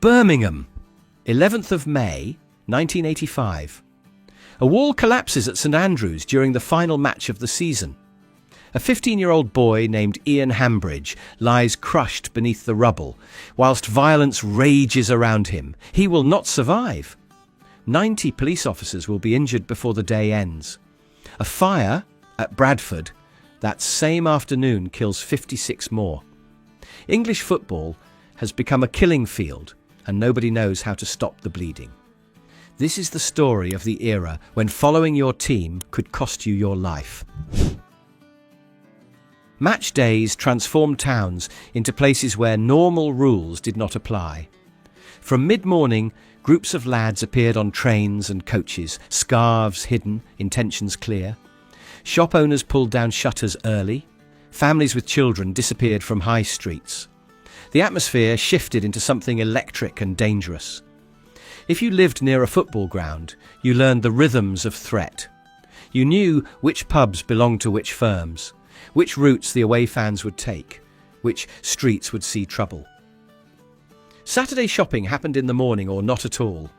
Birmingham, 11th of May, 1985. A wall collapses at St Andrews during the final match of the season. A 15-year-old boy named Ian Hambridge lies crushed beneath the rubble, whilst violence rages around him. He will not survive. 90 police officers will be injured before the day ends. A fire at Bradford that same afternoon kills 56 more. English football has become a killing field, and nobody knows how to stop the bleeding. This is the story of the era when following your team could cost you your life. Match days transformed towns into places where normal rules did not apply. From mid-morning, groups of lads appeared on trains and coaches, scarves hidden, intentions clear. Shop owners pulled down shutters early. Families with children disappeared from high streets. The atmosphere shifted into something electric and dangerous. If you lived near a football ground, you learned the rhythms of threat. You knew which pubs belonged to which firms, which routes the away fans would take, which streets would see trouble. Saturday shopping happened in the morning or not at all.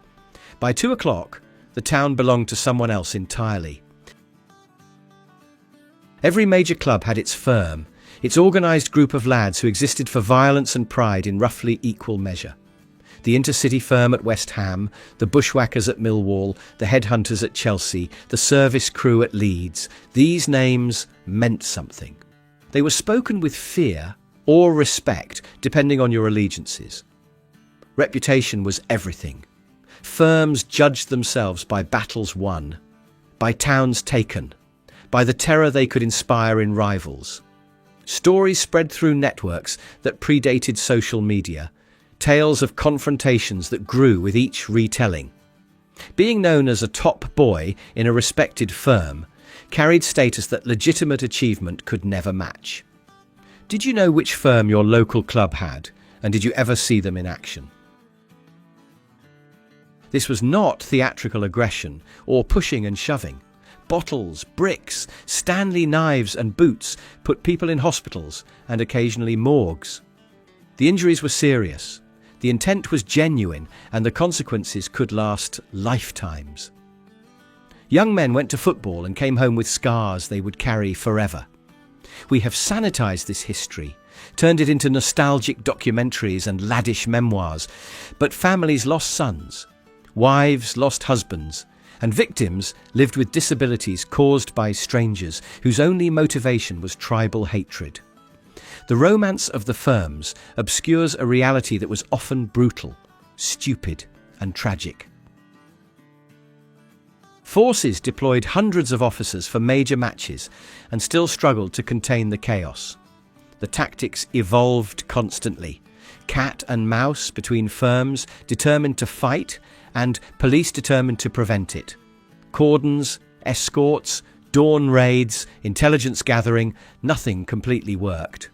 By 2 o'clock, the town belonged to someone else entirely. Every major club had its firm, its organised group of lads who existed for violence and pride in roughly equal measure. The intercity firm at West Ham, the bushwhackers at Millwall, the headhunters at Chelsea, the service crew at Leeds. These names meant something. They were spoken with fear or respect, depending on your allegiances. Reputation was everything. Firms judged themselves by battles won, by towns taken, by the terror they could inspire in rivals. Stories spread through networks that predated social media, tales of confrontations that grew with each retelling. Being known as a top boy in a respected firm carried status that legitimate achievement could never match. Did you know which firm your local club had, and did you ever see them in action? This was not theatrical aggression or pushing and shoving. Bottles, bricks, Stanley knives and boots put people in hospitals and occasionally morgues. The injuries were serious, the intent was genuine, and the consequences could last lifetimes. Young men went to football and came home with scars they would carry forever. We have sanitized this history, turned it into nostalgic documentaries and laddish memoirs, but families lost sons, wives lost husbands, and victims lived with disabilities caused by strangers whose only motivation was tribal hatred. The romance of the firms obscures a reality that was often brutal, stupid, and tragic. Forces deployed hundreds of officers for major matches and still struggled to contain the chaos. The tactics evolved constantly. Cat and mouse between firms determined to fight and police determined to prevent it. Cordons, escorts, dawn raids, intelligence gathering, nothing completely worked.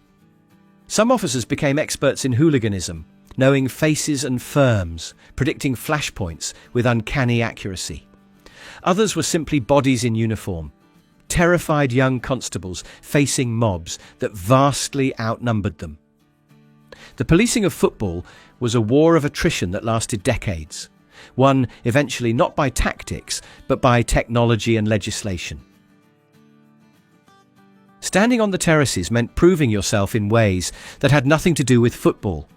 Some officers became experts in hooliganism, knowing faces and firms, predicting flashpoints with uncanny accuracy. Others were simply bodies in uniform, terrified young constables facing mobs that vastly outnumbered them. The policing of football was a war of attrition that lasted decades, won eventually not by tactics, but by technology and legislation. Standing on the terraces meant proving yourself in ways that had nothing to do with football.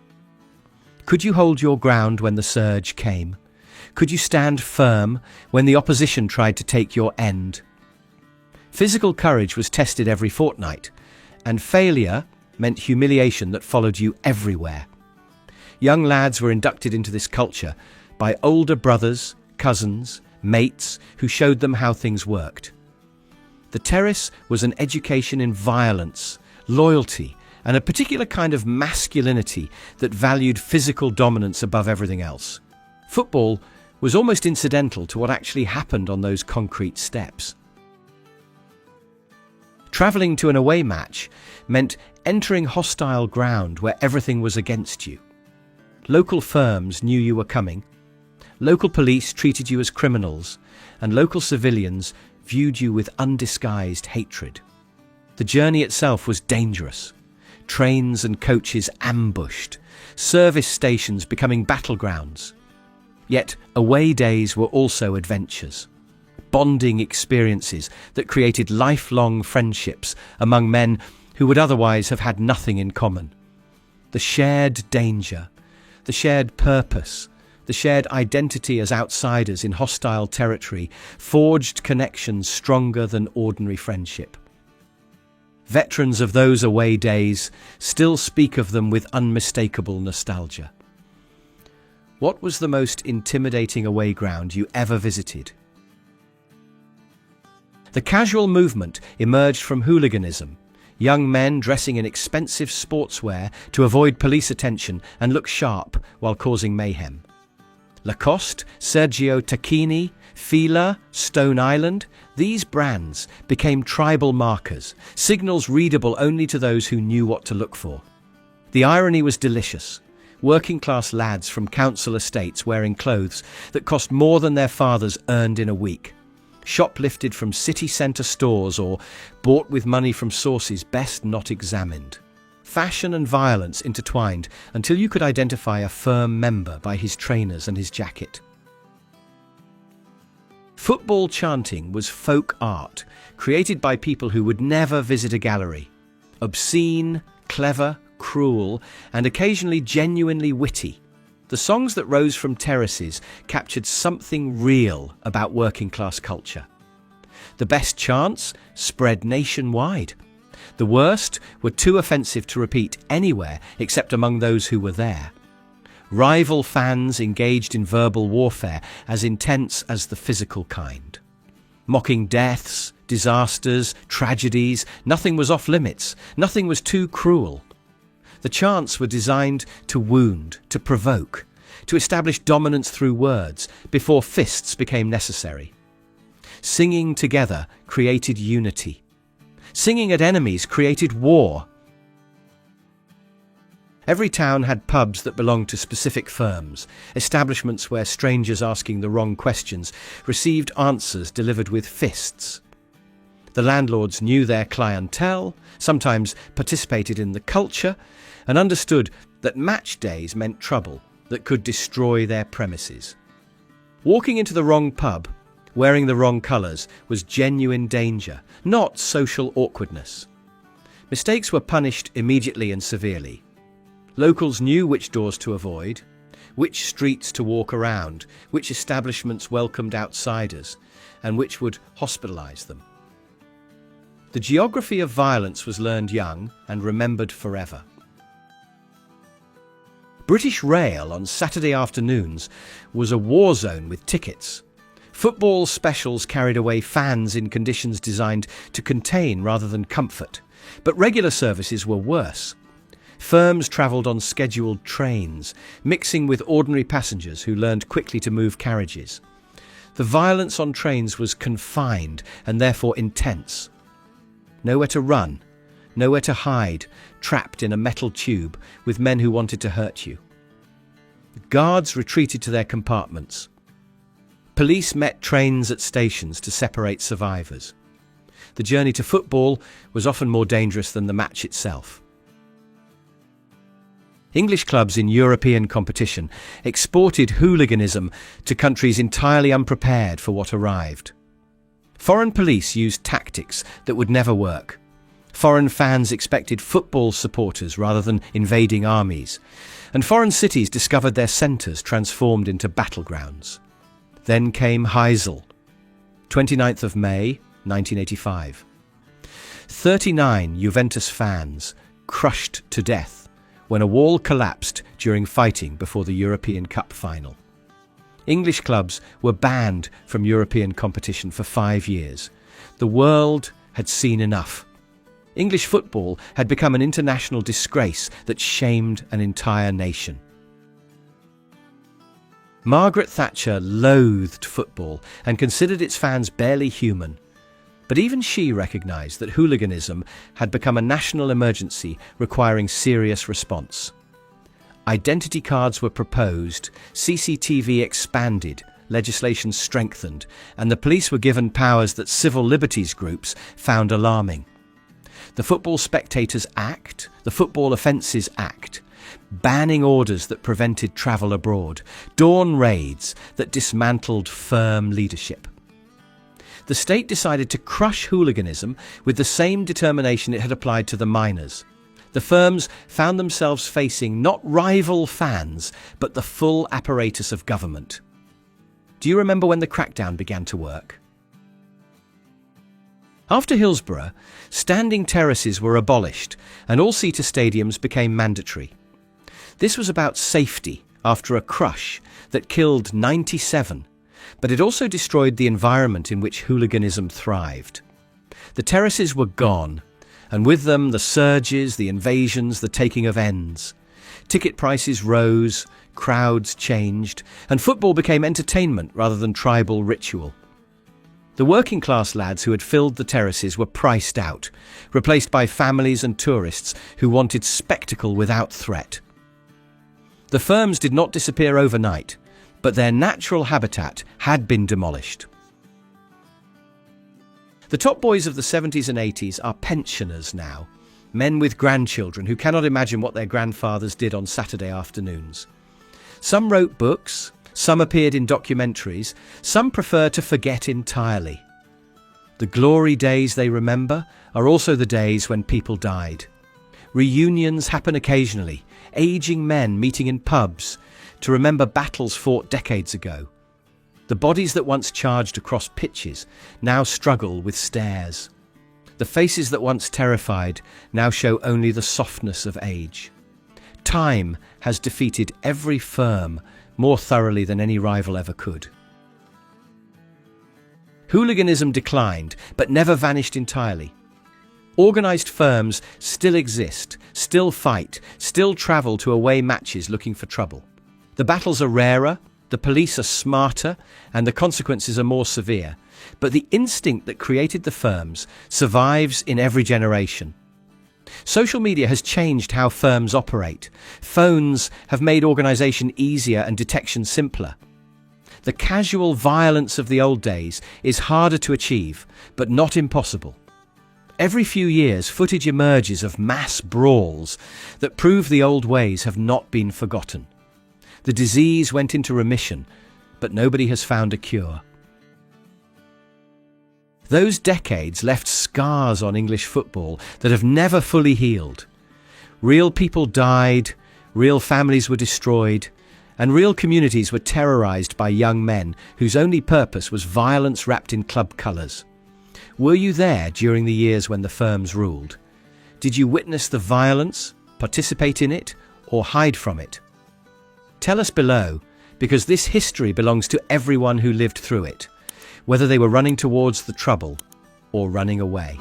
Could you hold your ground when the surge came? Could you stand firm when the opposition tried to take your end? Physical courage was tested every fortnight, and failure meant humiliation that followed you everywhere. Young lads were inducted into this culture by older brothers, cousins, mates who showed them how things worked. The terrace was an education in violence, loyalty, and a particular kind of masculinity that valued physical dominance above everything else. Football was almost incidental to what actually happened on those concrete steps. Travelling to an away match meant entering hostile ground where everything was against you. Local firms knew you were coming. Local police treated you as criminals, and local civilians viewed you with undisguised hatred. The journey itself was dangerous. trains and coaches ambushed, service stations becoming battlegrounds. Yet away days were also adventures, bonding experiences that created lifelong friendships among men who would otherwise have had nothing in common. The shared danger, the shared purpose, the shared identity as outsiders in hostile territory forged connections stronger than ordinary friendship. Veterans of those away days still speak of them with unmistakable nostalgia. What was the most intimidating away ground you ever visited? The casual movement emerged from hooliganism, young men dressing in expensive sportswear to avoid police attention and look sharp while causing mayhem. Lacoste, Sergio Tacchini, Fila, Stone Island, these brands became tribal markers, signals readable only to those who knew what to look for. The irony was delicious. Working-class lads from council estates wearing clothes that cost more than their fathers earned in a week, shoplifted from city centre stores or bought with money from sources best not examined. Fashion and violence intertwined until you could identify a firm member by his trainers and his jacket. Football chanting was folk art, created by people who would never visit a gallery. Obscene, clever, cruel, and occasionally genuinely witty. The songs that rose from terraces captured something real about working-class culture. The best chants spread nationwide. The worst were too offensive to repeat anywhere except among those who were there. Rival fans engaged in verbal warfare as intense as the physical kind. Mocking deaths, disasters, tragedies, nothing was off limits, nothing was too cruel. The chants were designed to wound, to provoke, to establish dominance through words before fists became necessary. Singing together created unity. Singing at enemies created war. Every town had pubs that belonged to specific firms, establishments where strangers asking the wrong questions received answers delivered with fists. The landlords knew their clientele, sometimes participated in the culture, and understood that match days meant trouble that could destroy their premises. Walking into the wrong pub, wearing the wrong colours, was genuine danger, not social awkwardness. Mistakes were punished immediately and severely. Locals knew which doors to avoid, which streets to walk around, which establishments welcomed outsiders, and which would hospitalise them. The geography of violence was learned young and remembered forever. British Rail on Saturday afternoons was a war zone with tickets. Football specials carried away fans in conditions designed to contain rather than comfort, but regular services were worse. Firms travelled on scheduled trains, mixing with ordinary passengers who learned quickly to move carriages. The violence on trains was confined and therefore intense. Nowhere to run, nowhere to hide, trapped in a metal tube with men who wanted to hurt you. Guards retreated to their compartments. Police met trains at stations to separate survivors. The journey to football was often more dangerous than the match itself. English clubs in European competition exported hooliganism to countries entirely unprepared for what arrived. Foreign police used tactics that would never work. Foreign fans expected football supporters rather than invading armies, and foreign cities discovered their centres transformed into battlegrounds. Then came Heysel, 29th of May, 1985. 39 Juventus fans crushed to death when a wall collapsed during fighting before the European Cup final. English clubs were banned from European competition for 5 years. The world had seen enough. English football had become an international disgrace that shamed an entire nation. Margaret Thatcher loathed football and considered its fans barely human. But even she recognised that hooliganism had become a national emergency requiring serious response. Identity cards were proposed, CCTV expanded, legislation strengthened, and the police were given powers that civil liberties groups found alarming. the Football Spectators Act, the Football Offences Act, banning orders that prevented travel abroad, dawn raids that dismantled firm leadership. The state decided to crush hooliganism with the same determination it had applied to the miners. The firms found themselves facing not rival fans, but the full apparatus of government. Do you remember when the crackdown began to work? After Hillsborough, standing terraces were abolished and all-seater stadiums became mandatory. This was about safety after a crush that killed 97, but it also destroyed the environment in which hooliganism thrived. The terraces were gone, and with them the surges, the invasions, the taking of ends. Ticket prices rose, crowds changed, and football became entertainment rather than tribal ritual. The working-class lads who had filled the terraces were priced out, replaced by families and tourists who wanted spectacle without threat. The firms did not disappear overnight, but their natural habitat had been demolished. The top boys of the 70s and 80s are pensioners now, men with grandchildren who cannot imagine what their grandfathers did on Saturday afternoons. Some wrote books, some appeared in documentaries, some prefer to forget entirely. The glory days they remember are also the days when people died. Reunions happen occasionally, aging men meeting in pubs to remember battles fought decades ago. The bodies that once charged across pitches now struggle with stares. The faces that once terrified now show only the softness of age. Time has defeated every firm more thoroughly than any rival ever could. Hooliganism declined, but never vanished entirely. Organised firms still exist, still fight, still travel to away matches looking for trouble. The battles are rarer, the police are smarter, and the consequences are more severe. But the instinct that created the firms survives in every generation. Social media has changed how firms operate. Phones have made organisation easier and detection simpler. The casual violence of the old days is harder to achieve, but not impossible. Every few years, footage emerges of mass brawls that prove the old ways have not been forgotten. The disease went into remission, but nobody has found a cure. Those decades left scars on English football that have never fully healed. Real people died, real families were destroyed, and real communities were terrorised by young men whose only purpose was violence wrapped in club colours. Were you there during the years when the firms ruled? Did you witness the violence, participate in it, or hide from it? Tell us below, because this history belongs to everyone who lived through it, whether they were running towards the trouble or running away.